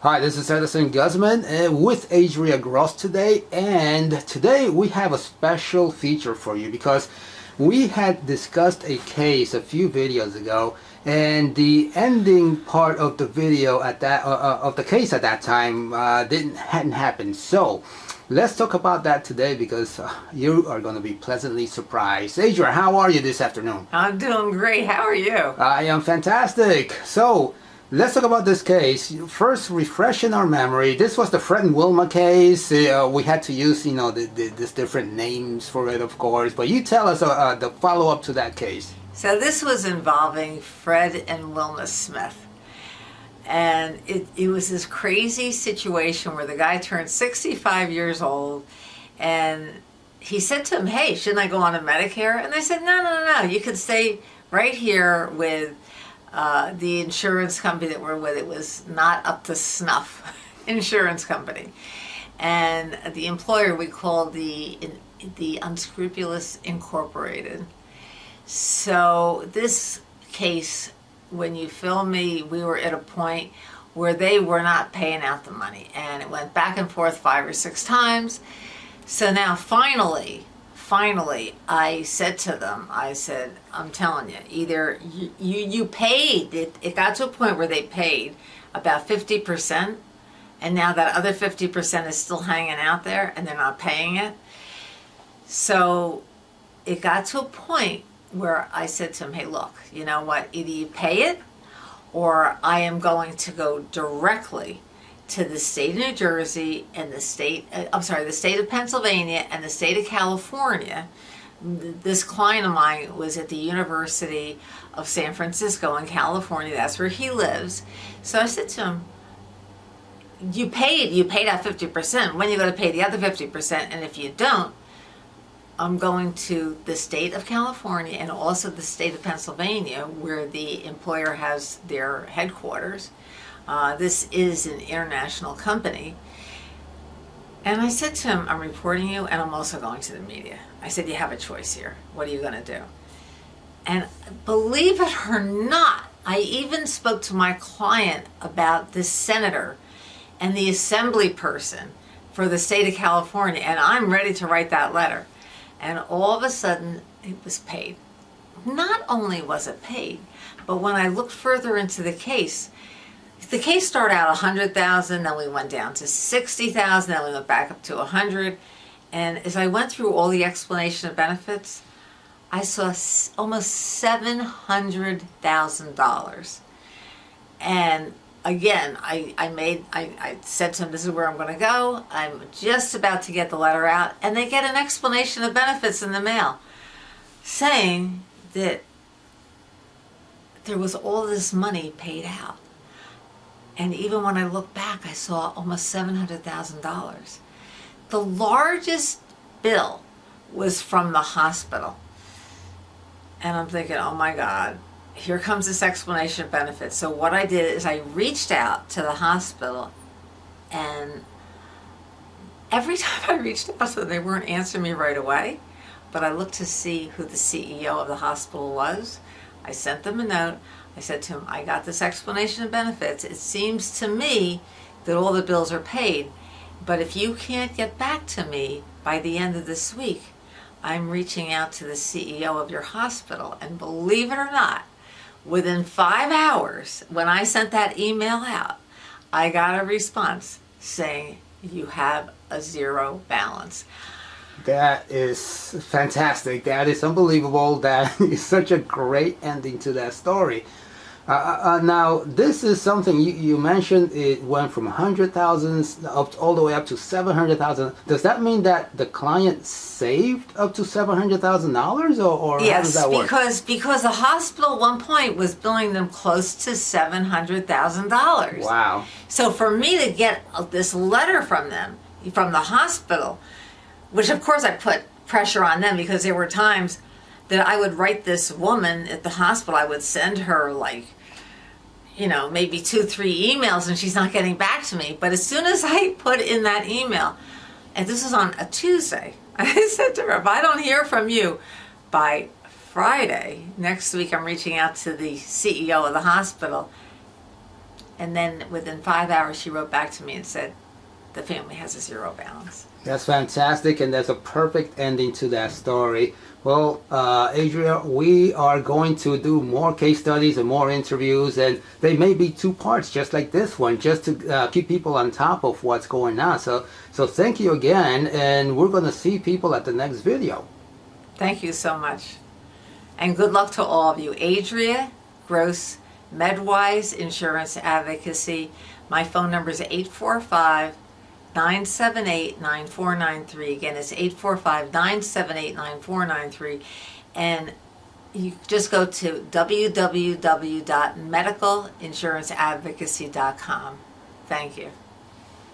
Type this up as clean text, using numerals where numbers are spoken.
Hi, this is Edison Guzman with Adria today, and today we have a special feature for you because we had discussed a case a few videos ago, and the ending part of the video at that of the case at that time hadn't happened. So let's talk about that today because you are going to be pleasantly surprised. Adria, how are you this afternoon? I'm doing great. How are you? I am fantastic. So let's talk about this case. First, refreshing our memory. This was the Fred and Wilma case. We had to use, these different names for it, of course. But you tell us the follow-up to that case. So this was involving Fred and Wilma Smith. And it was this crazy situation where the guy turned 65 years old, and he said to him, "Hey, shouldn't I go on to Medicare?" And they said, no, you can stay right here with the insurance company that we're with. It was not up to snuff insurance company. And the employer we called the Unscrupulous Incorporated. So this case, when you film me, we were at a point where they were not paying out the money, and it went back and forth 5 or 6 times. So now finally I said to them, I said, I'm telling you, either you paid it got to a point where they paid about 50%, and now that other 50% is still hanging out there and they're not paying it. So it got to a point where I said to him, hey, look, you know what, either you pay it or I am going to go directly to the state of New Jersey and the state of Pennsylvania and the state of California. This client of mine was at the University of San Francisco in California. That's where he lives. So I said to him, you paid out 50%. When are you going to pay the other 50%? And if you don't, I'm going to the state of California and also the state of Pennsylvania, where the employer has their headquarters. This is an international company. And I said to him, I'm reporting you, and I'm also going to the media. I said, you have a choice here. What are you going to do? And believe it or not, I even spoke to my client about this senator and the assembly person for the state of California, and I'm ready to write that letter. And all of a sudden, it was paid. Not only was it paid, but when I looked further into the case started out $100,000, then we went down to $60,000, then we went back up to $100,000. And as I went through all the explanation of benefits, I saw almost $700,000. And again, I said to him, this is where I'm going to go. I'm just about to get the letter out. And they get an explanation of benefits in the mail saying that there was all this money paid out. And even when I look back, I saw almost $700,000. The largest bill was from the hospital. And I'm thinking, oh my God, here comes this explanation of benefits. So what I did is I reached out to the hospital, and every time I reached out to them, they weren't answering me right away, but I looked to see who the CEO of the hospital was. I sent them a note. I said to him, I got this explanation of benefits. It seems to me that all the bills are paid, but if you can't get back to me by the end of this week, I'm reaching out to the CEO of your hospital. And believe it or not, within 5 hours, when I sent that email out, I got a response saying, you have a zero balance. That is fantastic. That is unbelievable. That is such a great ending to that story. Now, this is something you mentioned. It went from 100,000 up all the way up to 700,000. Does that mean that the client saved up to $700,000, or yes, how does that work? Because the hospital at one point was billing them close to $700,000. Wow! So for me to get this letter from them, from the hospital, which of course I put pressure on them, because there were times that I would write this woman at the hospital. I would send her maybe 2-3 emails, and she's not getting back to me. But as soon as I put in that email, and this was on a Tuesday, I said to her, if I don't hear from you by Friday next week, I'm reaching out to the CEO of the hospital. And then within 5 hours, she wrote back to me and said, the family has a zero balance. That's fantastic, and that's a perfect ending to that story. Well, Adria, we are going to do more case studies and more interviews, and they may be two parts, just like this one, just to keep people on top of what's going on. So thank you again, and we're going to see people at the next video. Thank you so much. And good luck to all of you. Adria Gross, Medwise Insurance Advocacy. My phone number is 845-978-9493. Again, it's 845-978-9493. And you just go to www.medicalinsuranceadvocacy.com. Thank you.